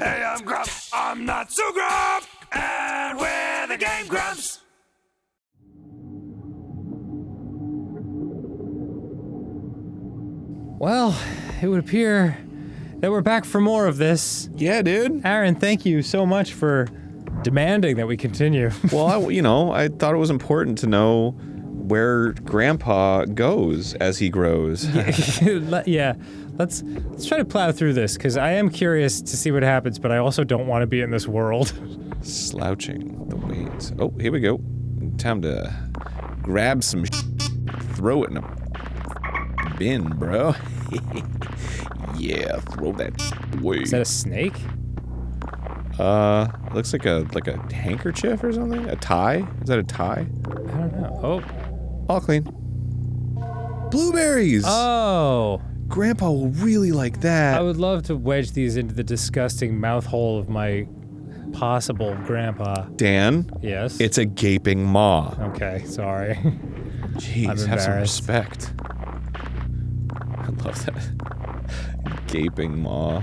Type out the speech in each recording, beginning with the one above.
Hey, I'm Grump. I'm not so Grump. And we're the Game Grumps. Well, it would appear that we're back for more of this. Yeah, dude. Aaron, thank you so much for demanding that we continue. Well, I thought it was important to know where Grandpa goes as he grows. Yeah, let's try to plow through this, because I am curious to see what happens, but I also don't want to be in this world. Slouching the weight. Oh, here we go. Time to grab some throw it in a bin, bro. Yeah, throw that away. Is that a snake? Looks like a handkerchief or something? A tie? Is that a tie? I don't know. Oh. All clean. Blueberries! Oh. Grandpa will really like that. I would love to wedge these into the disgusting mouth hole of my possible grandpa. Dan? Yes? It's a gaping maw. Okay, sorry. Jeez, have some respect. I love that. Gaping maw.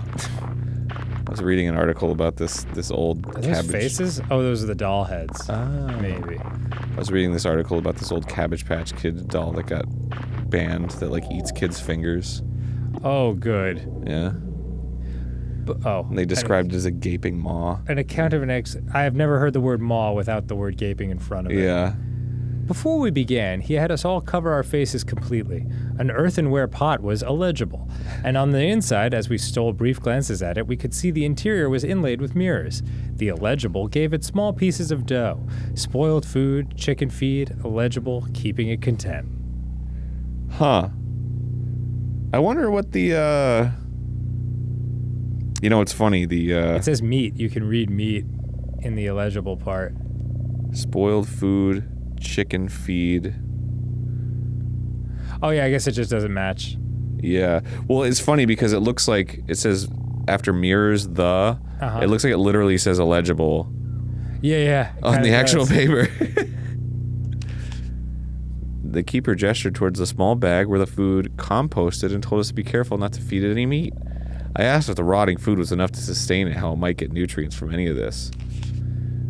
I was reading an article about this old Are cabbage. those faces? Oh, those are the doll heads. Maybe. I was reading this article about this old Cabbage Patch Kid doll that got banned that like eats kids' fingers. Oh, good. Yeah. And they described it as a gaping maw. An account of an I have never heard the word maw without the word gaping in front of it. Yeah. Before we began, he had us all cover our faces completely. An earthenware pot was illegible, and on the inside, as we stole brief glances at it, we could see the interior was inlaid with mirrors. The illegible gave it small pieces of dough. Spoiled food, chicken feed, illegible, keeping it content. Huh. I wonder what the, You know, it's funny, It says meat. You can read meat in the illegible part. Spoiled food, chicken feed. Oh yeah, I guess it just doesn't match. Yeah. Well, it's funny because it looks like it says after mirrors it looks like it literally says illegible. Yeah. On the actual paper. The keeper gestured towards the small bag where the food composted and told us to be careful not to feed it any meat. I asked if the rotting food was enough to sustain it, how it might get nutrients from any of this.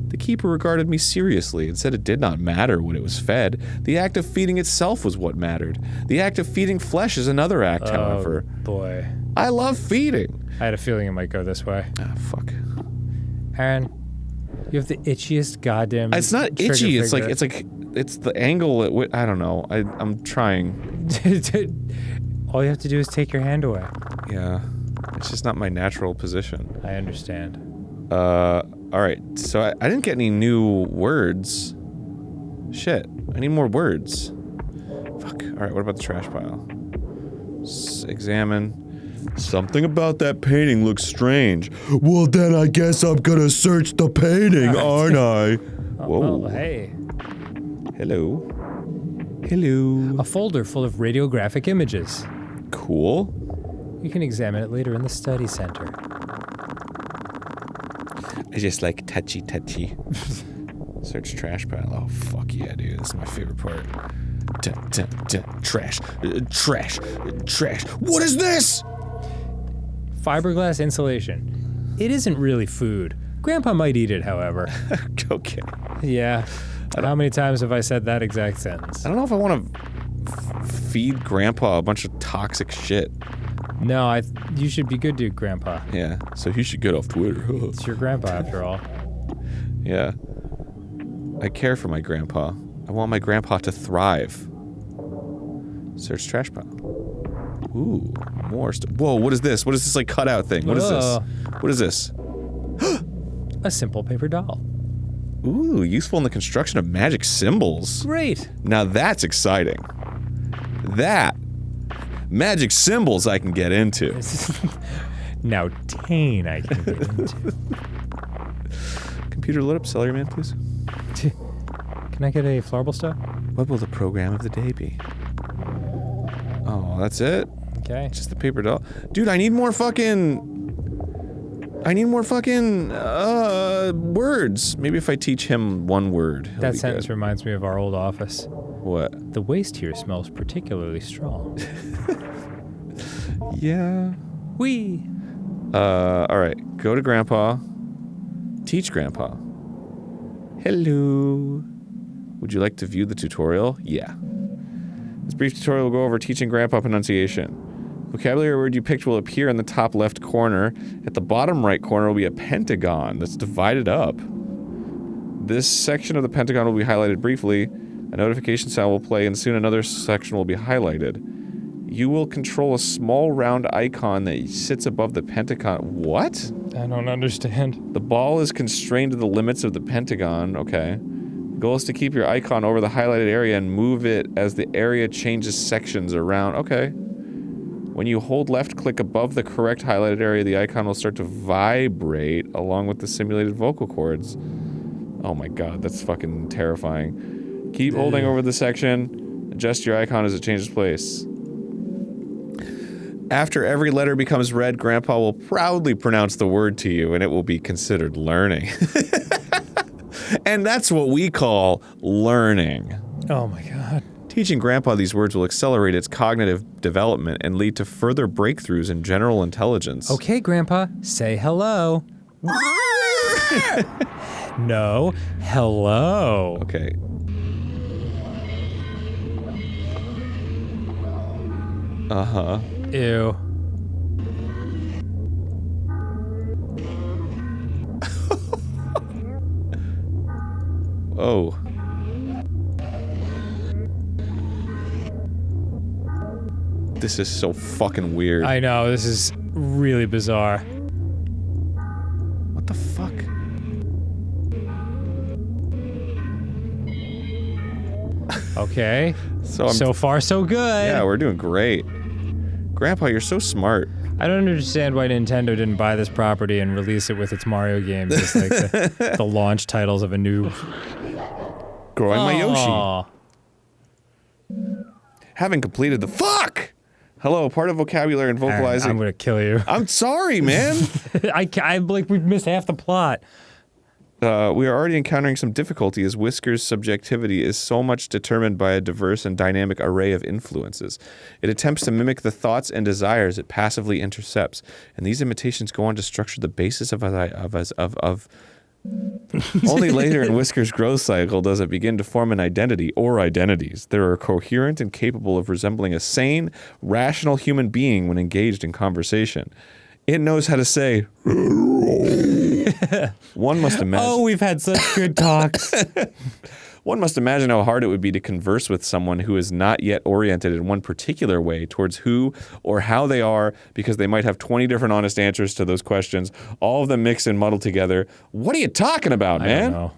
The keeper regarded me seriously and said it did not matter what it was fed. The act of feeding itself was what mattered. The act of feeding flesh is another act, however. Oh, boy. I love feeding. I had a feeling it might go this way. Ah, fuck. Aaron, you have the itchiest goddamn It's not itchy, finger. it's the angle I don't know. I'm trying. All you have to do is take your hand away. Yeah. It's just not my natural position. I understand. Alright, so I didn't get any new words. Shit, I need more words. Fuck. Alright, what about the trash pile? Examine. Something about that painting looks strange. Well, then I guess I'm gonna search the painting, aren't I? Whoa. Oh, hey. Hello. Hello. A folder full of radiographic images. Cool. You can examine it later in the study center. I just like touchy. Search trash pile. Oh, fuck yeah, dude. This is my favorite part. Trash. Trash. What is this? Fiberglass insulation. It isn't really food. Grandpa might eat it, however. Okay. Yeah. How many times have I said that exact sentence? I don't know if I want to feed Grandpa a bunch of toxic shit. No, you should be good to Grandpa. Yeah, so he should get off Twitter. It's your grandpa, after all. Yeah. I care for my grandpa. I want my grandpa to thrive. Search trash pile. Ooh, more stuff. Whoa, what is this? What is this, like, cutout thing? What is this? What is this? A simple paper doll. Ooh, useful in the construction of magic symbols. Great. Now that's exciting. Magic symbols I can get into. Now Tane I can get into. Computer load up Celery Man, please. Can I get a Flarball Star? What will the program of the day be? Oh, that's it? Okay. Just the paper doll. Dude, I need more fucking words. Maybe if I teach him one word. That sentence reminds me of our old office. What? The waste here smells particularly strong. Yeah. Wee. Alright. Go to Grandpa. Teach Grandpa. Hello. Would you like to view the tutorial? Yeah. This brief tutorial will go over teaching Grandpa pronunciation. Vocabulary word you picked will appear in the top left corner. At the bottom right corner will be a pentagon that's divided up. This section of the pentagon will be highlighted briefly. A notification sound will play, and soon another section will be highlighted. You will control a small round icon that sits above the pentagon. What? I don't understand. The ball is constrained to the limits of the pentagon. Okay. The goal is to keep your icon over the highlighted area and move it as the area changes sections around. Okay. When you hold left click above the correct highlighted area, the icon will start to vibrate along with the simulated vocal cords. Oh my god, that's fucking terrifying. Keep holding over the section. Adjust your icon as it changes place. After every letter becomes read, Grandpa will proudly pronounce the word to you, and it will be considered learning. And that's what we call learning. Oh my god. Teaching Grandpa these words will accelerate its cognitive development and lead to further breakthroughs in general intelligence. Okay, Grandpa, say hello. No, hello. Okay. Uh-huh. Ew. Oh. This is so fucking weird. I know, this is really bizarre. What the fuck? Okay. So far, so good. Yeah, we're doing great. Grandpa, you're so smart. I don't understand why Nintendo didn't buy this property and release it with its Mario games as like the launch titles of a new... Growing my Aw. Yoshi. Having completed the fuck! Hello, part of vocabulary and vocalizing. I'm gonna kill you. I'm sorry, man. I'm like, we've missed half the plot. We are already encountering some difficulty as Whisker's subjectivity is so much determined by a diverse and dynamic array of influences. It attempts to mimic the thoughts and desires it passively intercepts, and these imitations go on to structure the basis of Only later in Whisker's growth cycle does it begin to form an identity or identities that are coherent and capable of resembling a sane, rational human being when engaged in conversation. It knows how to say, one must imagine. Oh, we've had such good talks. One must imagine how hard it would be to converse with someone who is not yet oriented in one particular way towards who or how they are, because they might have 20 different honest answers to those questions, all of them mixed and muddled together. What are you talking about, man? I don't know.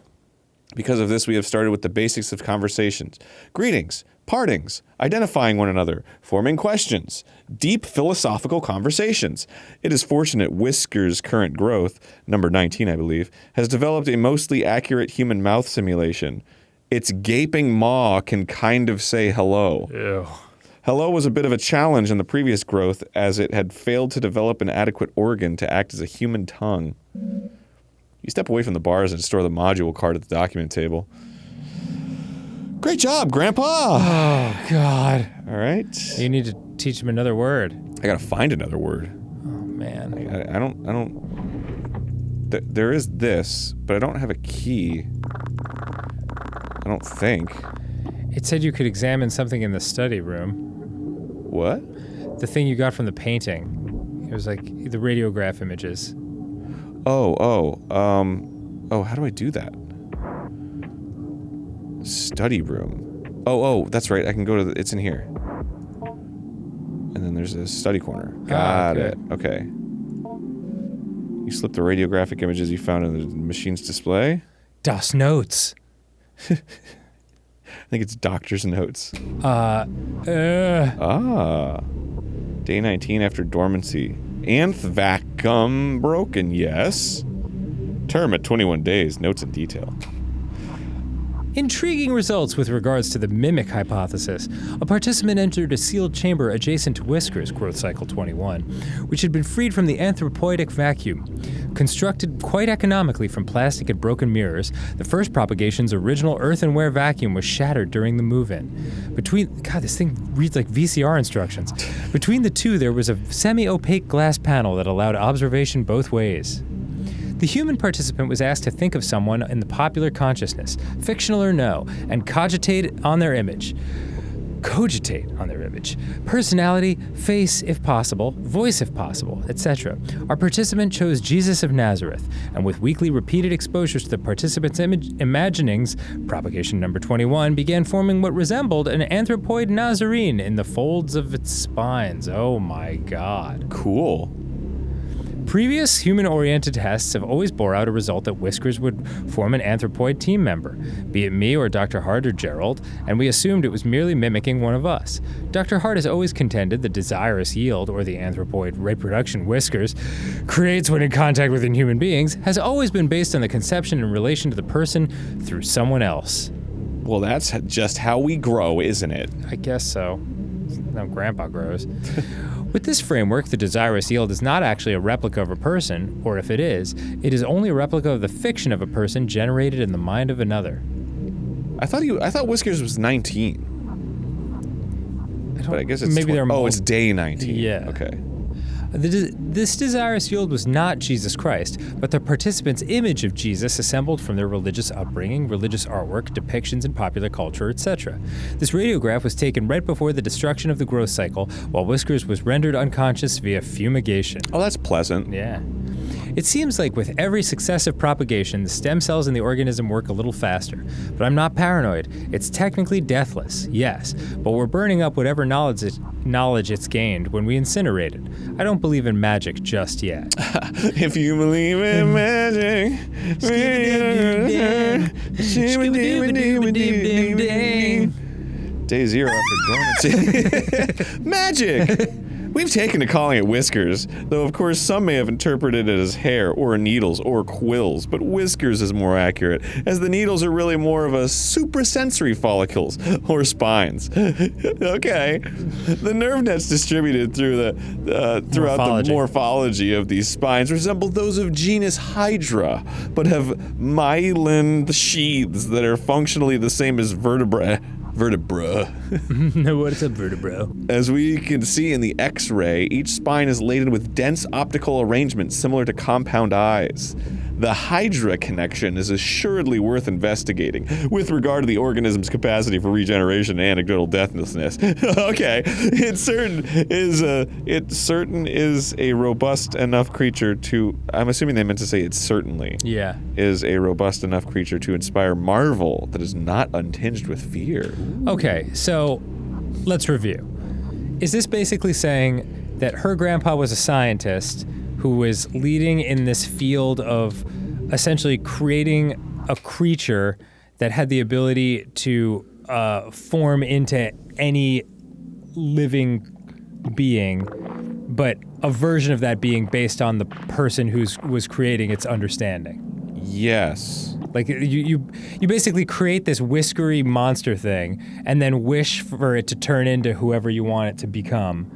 Because of this, we have started with the basics of conversations. Greetings, partings, identifying one another, forming questions, deep philosophical conversations. It is fortunate Whisker's current growth, number 19 I believe, has developed a mostly accurate human mouth simulation. Its gaping maw can kind of say hello. Ew. Hello was a bit of a challenge in the previous growth, as it had failed to develop an adequate organ to act as a human tongue. You step away from the bars and store the module card at the document table. Great job, Grandpa! Oh, God. All right. You need to teach him another word. I gotta find another word. Oh, man. I don't... There is this, but I don't have a key. I don't think. It said you could examine something in the study room. What? The thing you got from the painting. It was like the radiograph images. Oh, how do I do that? Study room. Oh, that's right. I can go to it's in here. And then there's a study corner. Got it. Okay. You slip the radiographic images you found in the machine's display. Das Notes. I think it's doctor's notes. Day 19 after dormancy. Nth vacuum broken, yes. Term at 21 days, notes in detail. Intriguing results with regards to the mimic hypothesis. A participant entered a sealed chamber adjacent to Whiskers, growth cycle 21, which had been freed from the anthropoidic vacuum. Constructed quite economically from plastic and broken mirrors, the first propagation's original earthenware vacuum was shattered during the move-in. God, this thing reads like VCR instructions. Between the two, there was a semi-opaque glass panel that allowed observation both ways. The human participant was asked to think of someone in the popular consciousness, fictional or no, and cogitate on their image. Personality, face if possible, voice if possible, etc. Our participant chose Jesus of Nazareth, and with weekly repeated exposures to the participant's imaginings, propagation number 21 began forming what resembled an anthropoid Nazarene in the folds of its spines. Oh my God. Cool. Previous human-oriented tests have always bore out a result that Whiskers would form an anthropoid team member, be it me or Dr. Hart or Gerald, and we assumed it was merely mimicking one of us. Dr. Hart has always contended the desirous yield, or the anthropoid reproduction Whiskers creates when in contact with human beings, has always been based on the conception in relation to the person through someone else. Well, that's just how we grow, isn't it? I guess so. Now Grandpa grows. With this framework, the desirous yield is not actually a replica of a person, or if it is only a replica of the fiction of a person generated in the mind of another. I thought Whiskers was 19. But I guess it's maybe they're more. Oh, it's day 19. Yeah. Okay. This desirous yield was not Jesus Christ, but the participants' image of Jesus assembled from their religious upbringing, religious artwork, depictions in popular culture, etc. This radiograph was taken right before the destruction of the growth cycle, while Whiskers was rendered unconscious via fumigation. Oh, that's pleasant. Yeah. It seems like with every successive propagation, the stem cells in the organism work a little faster. But I'm not paranoid. It's technically deathless, yes, but we're burning up whatever knowledge it's gained when we incinerate it. I don't believe in magic just yet. If you believe in magic, day 0 after dormancy. Magic! We've taken to calling it Whiskers, though of course some may have interpreted it as hair, or needles, or quills, but Whiskers is more accurate, as the needles are really more of a suprasensory follicles, or spines. Okay. The nerve nets distributed throughout the morphology of these spines resemble those of genus Hydra, but have myelin sheaths that are functionally the same as vertebra. What is a vertebra? As we can see in the X-ray, each spine is laden with dense optical arrangements similar to compound eyes. The Hydra connection is assuredly worth investigating with regard to the organism's capacity for regeneration and anecdotal deathlessness. Okay, it certain is a robust enough creature to. I'm assuming they meant to say it certainly. Yeah. Is a robust enough creature to inspire marvel that is not untinged with fear. Okay, so let's review. Is this basically saying that her grandpa was a scientist who was leading in this field of essentially creating a creature that had the ability to form into any living being, but a version of that being based on the person who was creating its understanding? Yes. Like, you basically create this whiskery monster thing and then wish for it to turn into whoever you want it to become,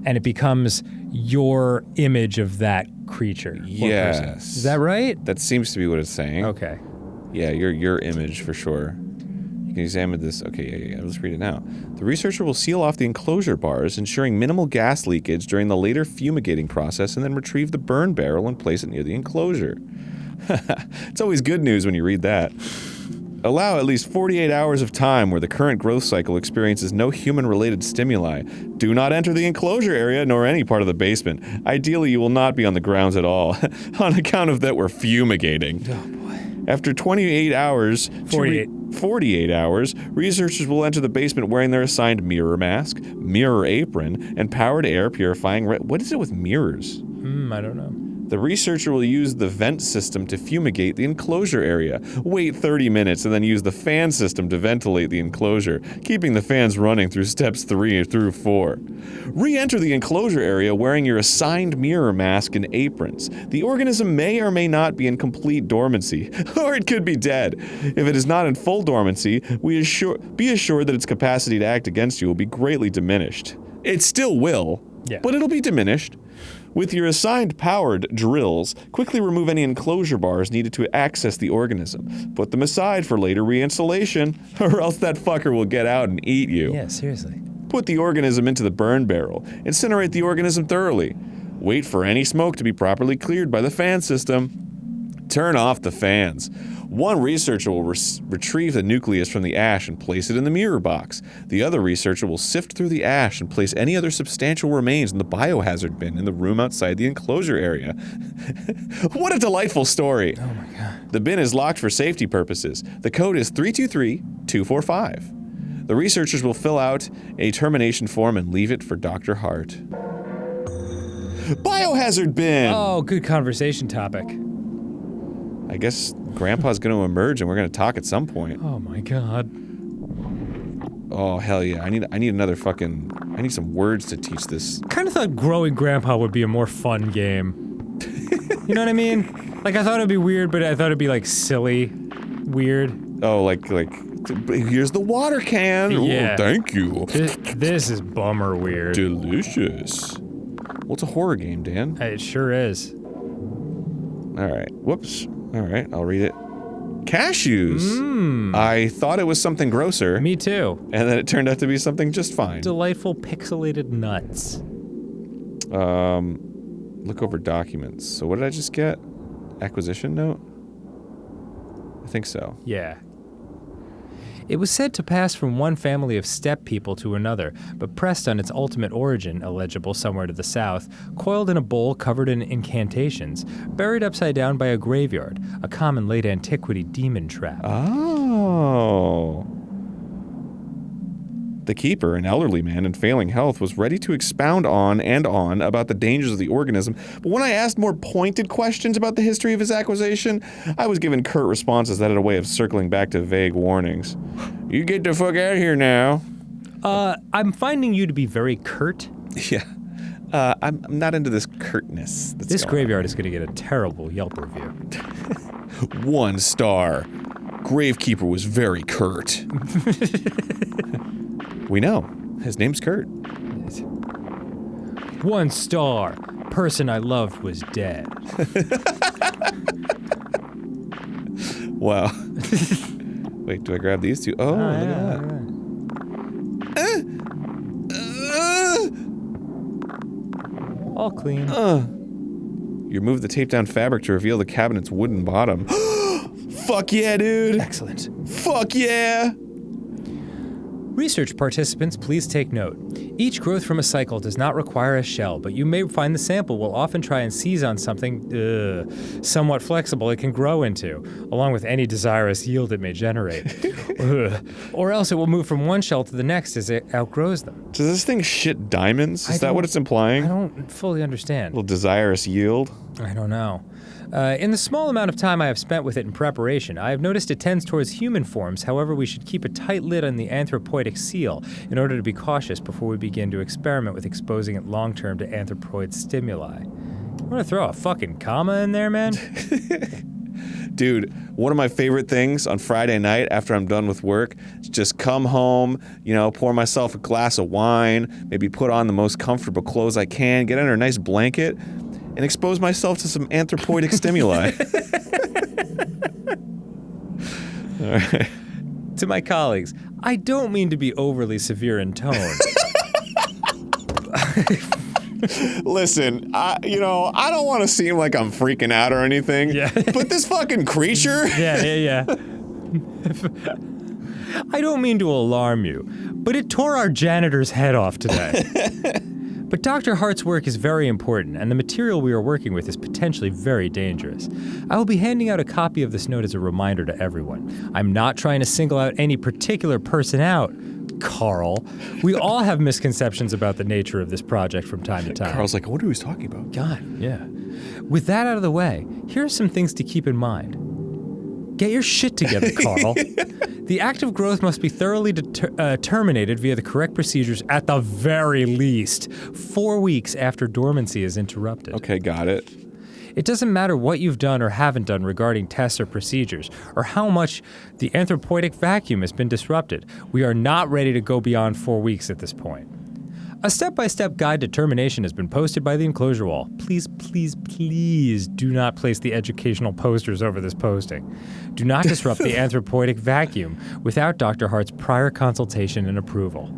and it becomes your image of that creature. Yes. Person. Is that right? That seems to be what it's saying. Okay. Yeah, your image for sure. You can examine this. Okay, yeah. Let's read it now. The researcher will seal off the enclosure bars, ensuring minimal gas leakage during the later fumigating process, and then retrieve the burn barrel and place it near the enclosure. It's always good news when you read that. Allow at least 48 hours of time where the current growth cycle experiences no human-related stimuli. Do not enter the enclosure area nor any part of the basement. Ideally, you will not be on the grounds at all. On account of that, we're fumigating. Oh, boy. After 48 hours... 48 hours, researchers will enter the basement wearing their assigned mirror mask, mirror apron, and powered air purifying... What is it with mirrors? I don't know. The researcher will use the vent system to fumigate the enclosure area. Wait 30 minutes and then use the fan system to ventilate the enclosure, keeping the fans running through steps 3 through 4. Re-enter the enclosure area wearing your assigned mirror mask and aprons. The organism may or may not be in complete dormancy, or it could be dead. If it is not in full dormancy, be assured that its capacity to act against you will be greatly diminished. It still will, but it'll be diminished. With your assigned powered drills, quickly remove any enclosure bars needed to access the organism. Put them aside for later reinstallation, or else that fucker will get out and eat you. Yeah, seriously. Put the organism into the burn barrel. Incinerate the organism thoroughly. Wait for any smoke to be properly cleared by the fan system. Turn off the fans. One researcher will retrieve the nucleus from the ash and place it in the mirror box. The other researcher will sift through the ash and place any other substantial remains in the biohazard bin in the room outside the enclosure area. What a delightful story. Oh my god. The bin is locked for safety purposes. The code is 323245. The researchers will fill out a termination form and leave it for Dr. Hart. Biohazard bin! Oh, good conversation topic. I guess Grandpa's going to emerge and we're going to talk at some point. Oh my god. Oh, hell yeah. I need another fucking... I need some words to teach this. Kind of thought Growing Grandpa would be a more fun game. You know what I mean? Like, I thought it'd be weird, but I thought it'd be, like, silly. Weird. Oh, like, here's the water can. Yeah. Ooh, thank you. This is bummer weird. Delicious. Well, it's a horror game, Dan. It sure is. Alright. Whoops. Alright, I'll read it. Cashews! I thought it was something grosser. Me too. And then it turned out to be something just fine. Delightful pixelated nuts. Look over documents. So what did I just get? Acquisition note? I think so. Yeah. It was said to pass from one family of steppe people to another, but pressed on its ultimate origin, illegible somewhere to the south, coiled in a bowl covered in incantations, buried upside down by a graveyard, a common late antiquity demon trap. Oh. The keeper, an elderly man in failing health, was ready to expound on and on about the dangers of the organism, but when I asked more pointed questions about the history of his acquisition, I was given curt responses that had a way of circling back to vague warnings. You get the fuck out of here now. I'm finding you to be very curt. Yeah. I'm not into this curtness. This graveyard is going to get a terrible Yelp review. 1 star. Gravekeeper was very curt. We know. His name's Kurt. 1 star. Person I loved was dead. Wow. Wait, do I grab these two? Oh, look at that. All clean. You remove the taped down fabric to reveal the cabinet's wooden bottom. Fuck yeah, dude. Excellent. Fuck yeah. Research participants, please take note. Each growth from a cycle does not require a shell, but you may find the sample will often try and seize on something somewhat flexible it can grow into, along with any desirous yield it may generate. Or else it will move from one shell to the next as it outgrows them. Does this thing shit diamonds? Is that what it's implying? I don't fully understand. A little desirous yield? I don't know. In the small amount of time I have spent with it in preparation, I have noticed it tends towards human forms. However, we should keep a tight lid on the anthropoidic seal in order to be cautious before we begin to experiment with exposing it long-term to anthropoid stimuli. You want to throw a fucking comma in there, man? Dude, one of my favorite things on Friday night after I'm done with work is just come home, pour myself a glass of wine, maybe put on the most comfortable clothes I can, get under a nice blanket, and expose myself to some anthropoidic stimuli. All right. To my colleagues, I don't mean to be overly severe in tone. Listen, I don't want to seem like I'm freaking out or anything, but this fucking creature... Yeah. I don't mean to alarm you, but it tore our janitor's head off today. But Dr. Hart's work is very important, and the material we are working with is potentially very dangerous. I will be handing out a copy of this note as a reminder to everyone. I'm not trying to single out any particular person out, Carl. We all have misconceptions about the nature of this project from time to time. Carl's like, I wonder who he's talking about. God, yeah. With that out of the way, here are some things to keep in mind. Get your shit together, Carl. The active growth must be thoroughly terminated via the correct procedures at the very least 4 weeks after dormancy is interrupted. Okay, got it. It doesn't matter what you've done or haven't done regarding tests or procedures, or how much the anthropoidic vacuum has been disrupted. We are not ready to go beyond 4 weeks at this point. A step-by-step guide to termination has been posted by the enclosure wall. Please, please, please do not place the educational posters over this posting. Do not disrupt the anthropoidic vacuum without Dr. Hart's prior consultation and approval.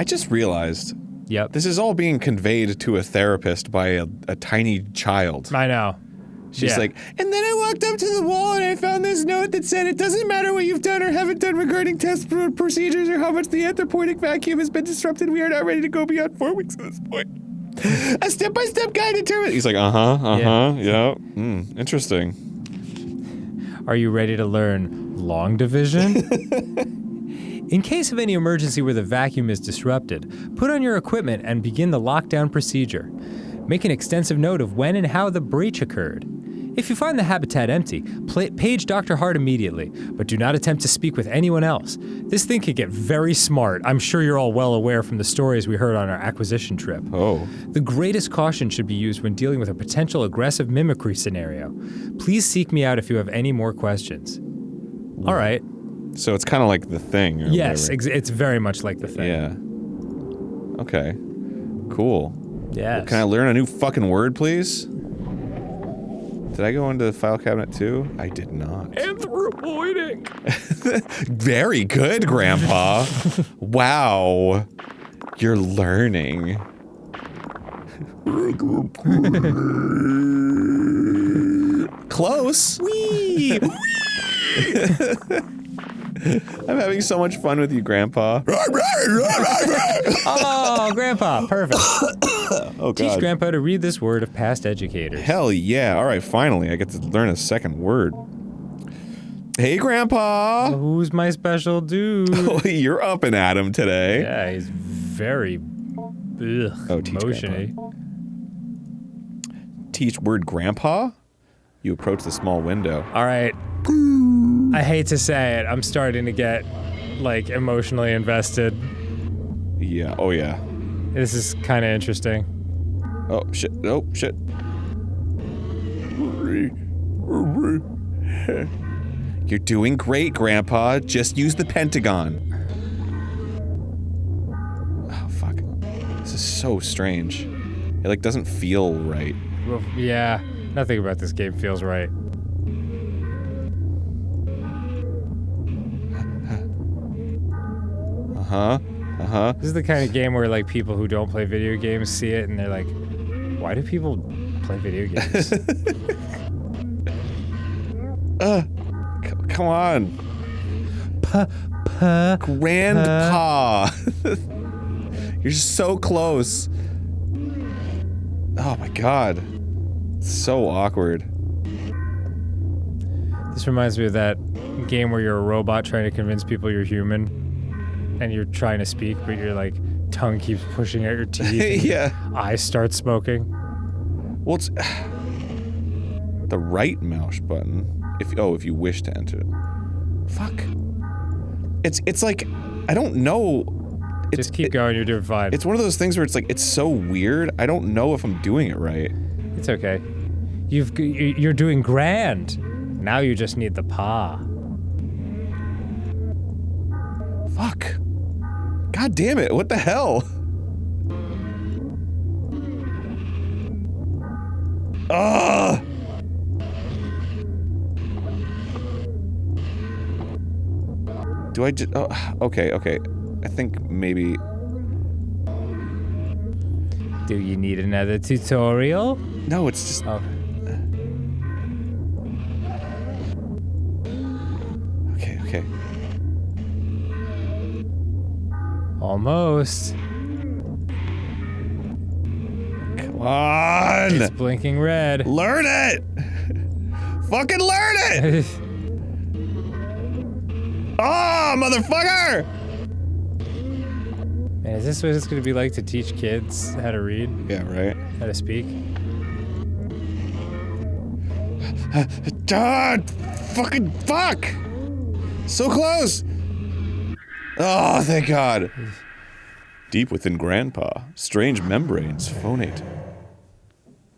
I just realized Yep. this is all being conveyed to a therapist by a tiny child. I know. She's Yeah. like, and then I walked up to the wall and I found this note that said, it doesn't matter what you've done or haven't done regarding test procedures or how much the anthropoidic vacuum has been disrupted. We are not ready to go beyond 4 weeks at this point. A step-by-step guide to terminate. He's like, yeah. Interesting. Are you ready to learn long division? In case of any emergency where the vacuum is disrupted, put on your equipment and begin the lockdown procedure. Make an extensive note of when and how the breach occurred. If you find the habitat empty, page Dr. Hart immediately, but do not attempt to speak with anyone else. This thing can get very smart. I'm sure you're all well aware from the stories we heard on our acquisition trip. Oh. The greatest caution should be used when dealing with a potential aggressive mimicry scenario. Please seek me out if you have any more questions. All right. So it's kind of like The Thing. Or Yes, whatever. it's very much like The Thing. Yeah. Okay. Cool. Yes. Can I learn a new fucking word, please? Did I go into the file cabinet too? I did not. Anthropoidic. Very good, Grandpa. Wow. You're learning. Close. Whee! I'm having so much fun with you, Grandpa. Oh, Grandpa, perfect. Oh, Teach God. Grandpa to read this word of past educators. Hell yeah. All right, finally, I get to learn a second word. Hey, Grandpa. Who's my special dude? Oh, you're up and at 'em today. Yeah, he's very Teach motiony. Teach word Grandpa? You approach the small window. All right. I hate to say it, I'm starting to get, like, emotionally invested. Yeah. Oh, yeah. This is kind of interesting. Oh, shit. Oh, shit. You're doing great, Grandpa. Just use the pentagon. Oh, fuck. This is so strange. It, like, doesn't feel right. Well, yeah, nothing about this game feels right. This is the kind of game where, like, people who don't play video games see it and they're like, why do people play video games? Come on. Grandpa. You're so close. Oh my God. So awkward. This reminds me of that game where you're a robot trying to convince people you're human. And you're trying to speak, but your, like, tongue keeps pushing at your teeth. And Yeah. your eyes start smoking. Well, it's the right mouse button. If you wish to enter it. Fuck. It's like, I don't know. Just keep going, you're doing fine. It's one of those things where it's like, it's so weird. I don't know if I'm doing it right. It's okay. You're doing grand. Now you just need the paw. Fuck. God damn it. What the hell? Ugh. Do I just... Oh, okay. I think maybe... Do you need another tutorial? No, it's just... Oh. Okay. Almost. Come on! It's blinking red. Learn it! Fucking learn it! Oh, motherfucker! Man, is this what it's going to be like to teach kids how to read? Yeah, right? How to speak? God! Fucking fuck! So close! Oh, thank God. Deep within Grandpa, strange membranes phonate.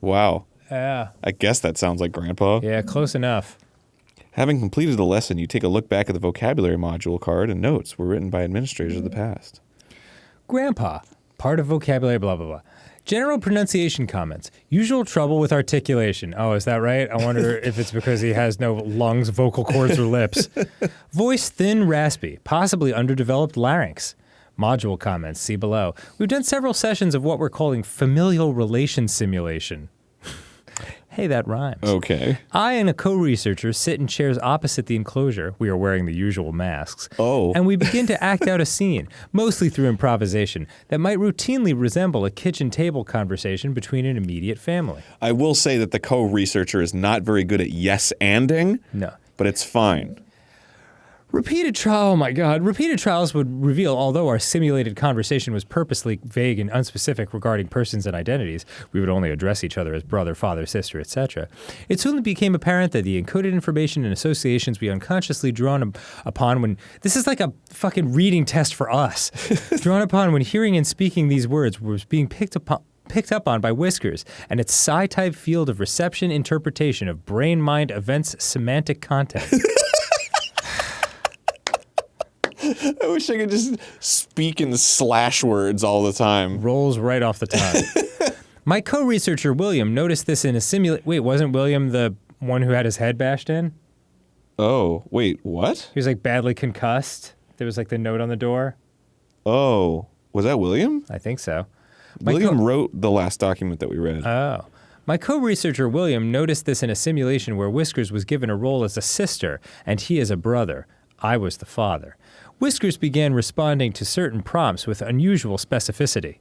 Wow. Yeah. I guess that sounds like Grandpa. Yeah, close enough. Having completed the lesson, you take a look back at the vocabulary module card, and notes were written by administrators of the past. Grandpa, part of vocabulary, blah, blah, blah. General pronunciation comments. Usual trouble with articulation. Oh, is that right? I wonder if it's because he has no lungs, vocal cords, or lips. Voice thin, raspy, possibly underdeveloped larynx. Module comments, see below. We've done several sessions of what we're calling familial relation simulation. Hey, that rhymes. Okay. I and a co-researcher sit in chairs opposite the enclosure. We are wearing the usual masks. Oh. And we begin to act out a scene, mostly through improvisation, that might routinely resemble a kitchen table conversation between an immediate family. I will say that the co-researcher is not very good at yes-anding. No. But it's fine. Repeated trials would reveal, although our simulated conversation was purposely vague and unspecific regarding persons and identities, we would only address each other as brother, father, sister, etc. It soon became apparent that the encoded information and associations we unconsciously drawn upon when, this is like a fucking reading test for us, drawn upon when hearing and speaking these words was being picked up on by Whiskers and its psi-type field of reception interpretation of brain-mind events semantic content. I wish I could just speak in slash words all the time. Rolls right off the tongue. My co-researcher, William, noticed this in a simulation. Wait, wasn't William the one who had his head bashed in? Oh, wait, what? He was like badly concussed. There was like the note on the door. Oh, was that William? I think so. William wrote the last document that we read. Oh. My co-researcher, William, noticed this in a simulation where Whiskers was given a role as a sister and he as a brother. I was the father. Whiskers began responding to certain prompts with unusual specificity,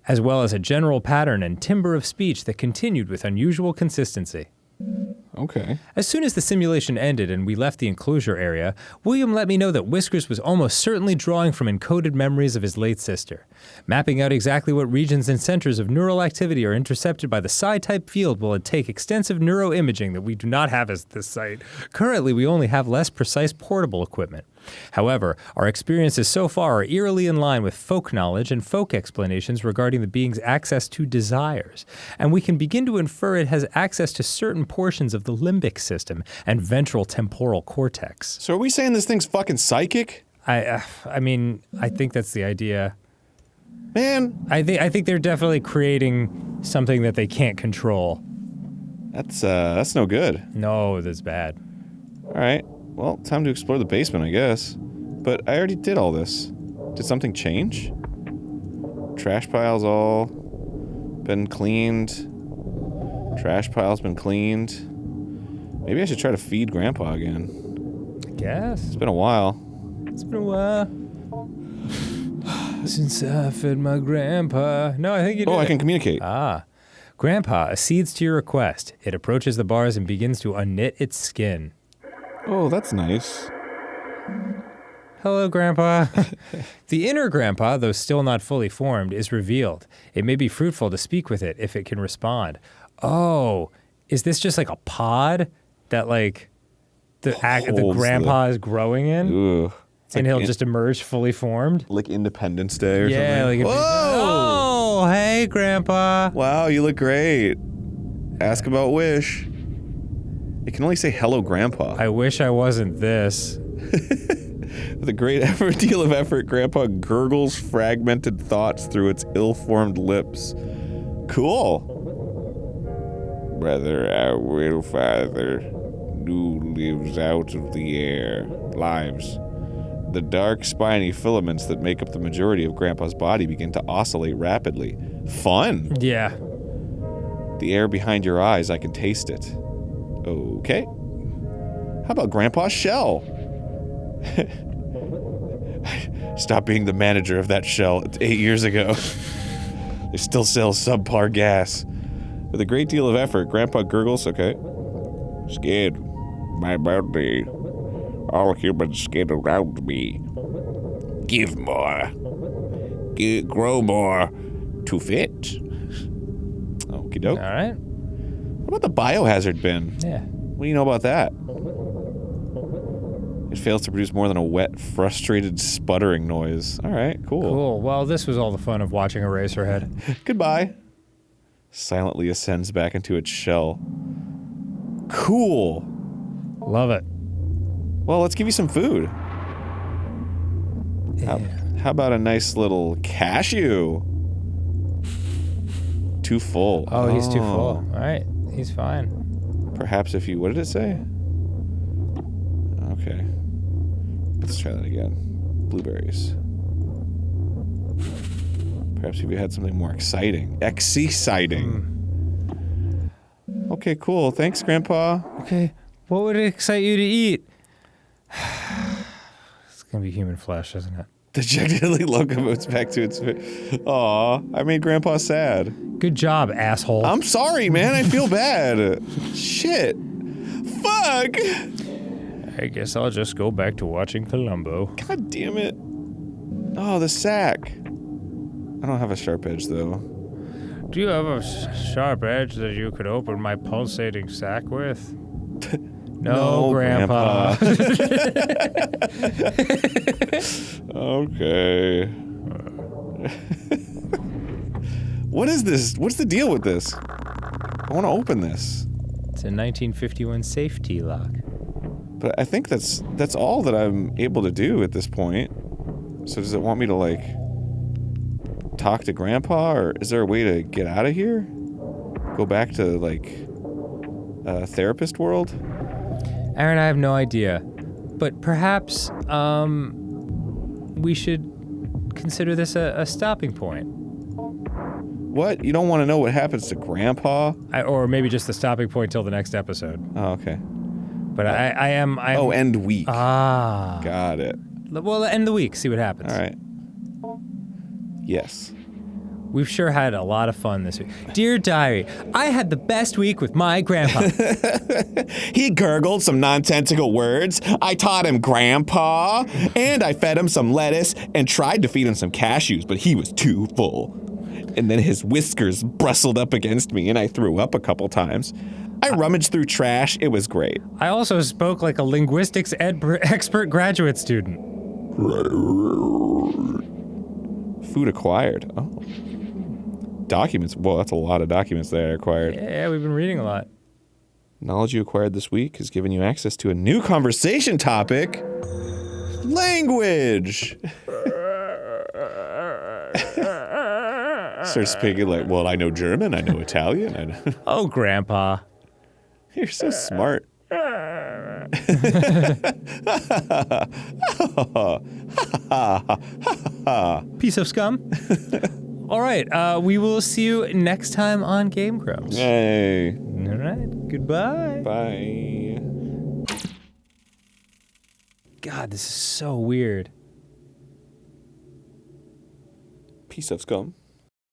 as well as a general pattern and timbre of speech that continued with unusual consistency. Okay. As soon as the simulation ended and we left the enclosure area, William let me know that Whiskers was almost certainly drawing from encoded memories of his late sister. Mapping out exactly what regions and centers of neural activity are intercepted by the psi-type field will take extensive neuroimaging that we do not have at this site. Currently, we only have less precise portable equipment. However, our experiences so far are eerily in line with folk knowledge and folk explanations regarding the being's access to desires, and we can begin to infer it has access to certain portions of the limbic system and ventral temporal cortex. So are we saying this thing's fucking psychic? I mean, I think that's the idea. Man. I think they're definitely creating something that they can't control. That's no good. No, that's bad. All right. Well, time to explore the basement, I guess. But I already did all this. Did something change? Trash piles all been cleaned. Trash pile's been cleaned. Maybe I should try to feed Grandpa again. I guess. It's been a while. It's been a while. Since I fed my grandpa. No, I think you did. Oh, I can communicate. Ah. Grandpa accedes to your request. It approaches the bars and begins to unknit its skin. Oh, that's nice. Hello, Grandpa. The inner Grandpa, though still not fully formed, is revealed. It may be fruitful to speak with it if it can respond. Oh, is this just like a pod that like the Grandpa is growing in? Ooh. And he'll just emerge fully formed? Like Independence Day or yeah, something? Like oh, hey, Grandpa. Wow, you look great. Ask about Wish. It can only say hello, Grandpa. I wish I wasn't this. With a great deal of effort, Grandpa gurgles fragmented thoughts through its ill-formed lips. Cool. Brother, our real father, who lives out of the air, lives. The dark, spiny filaments that make up the majority of Grandpa's body begin to oscillate rapidly. Fun! Yeah. The air behind your eyes, I can taste it. Okay. How about Grandpa's shell? Stop being the manager of that shell 8 years ago. They still sell subpar gas. With a great deal of effort, Grandpa gurgles, okay. Skin, my bounty. All humans skin around me. Give more. grow more to fit. Okie doke. All right. What about the biohazard bin? Yeah. What do you know about that? It fails to produce more than a wet, frustrated, sputtering noise. All right, cool. Cool. Well, this was all the fun of watching Eraserhead. Goodbye. Silently ascends back into its shell. Cool. Love it. Well, let's give you some food. How about a nice little cashew? Too full. Oh, he's too full. All right. He's fine. Perhaps if you... What did it say? Okay. Let's try that again. Blueberries. Perhaps if you had something more exciting. Exciting. Okay, cool. Thanks, Grandpa. Okay. What would excite you to eat? It's gonna be human flesh, isn't it? Dejectedly locomotes back to its... Aw, I made Grandpa sad. Good job, asshole. I'm sorry, man. I feel bad. Shit. Fuck. I guess I'll just go back to watching Columbo. God damn it. Oh, the sack. I don't have a sharp edge, though. Do you have a sharp edge that you could open my pulsating sack with? No, Grandpa. Okay. What is this? What's the deal with this? I want to open this. It's a 1951 safety lock. But I think that's all that I'm able to do at this point. So does it want me to, like, talk to Grandpa, or is there a way to get out of here? Go back to, like, therapist world? Aaron, I have no idea. But perhaps, we should consider this a stopping point. What? You don't want to know what happens to Grandpa? Or maybe just the stopping point till the next episode. Oh, okay. But I am... Oh, end week. Ah. Got it. Well, end the week, see what happens. All right. Yes. We've sure had a lot of fun this week. Dear Diary, I had the best week with my grandpa. He gurgled some nonsensical words. I taught him Grandpa, and I fed him some lettuce and tried to feed him some cashews, but he was too full. And then his whiskers bristled up against me, and I threw up a couple times. I rummaged through trash. It was great. I also spoke like a linguistics expert graduate student. Food acquired. Oh. Documents. Whoa, that's a lot of documents that I acquired. Yeah, we've been reading a lot. Knowledge you acquired this week has given you access to a new conversation topic. Language! Starts speaking like, well, I know German, I know Italian, I know... Oh, Grandpa. You're so smart. Piece of scum. All right, we will see you next time on GameGrumps. Hey. All right, goodbye. Bye. God, this is so weird. Piece of scum.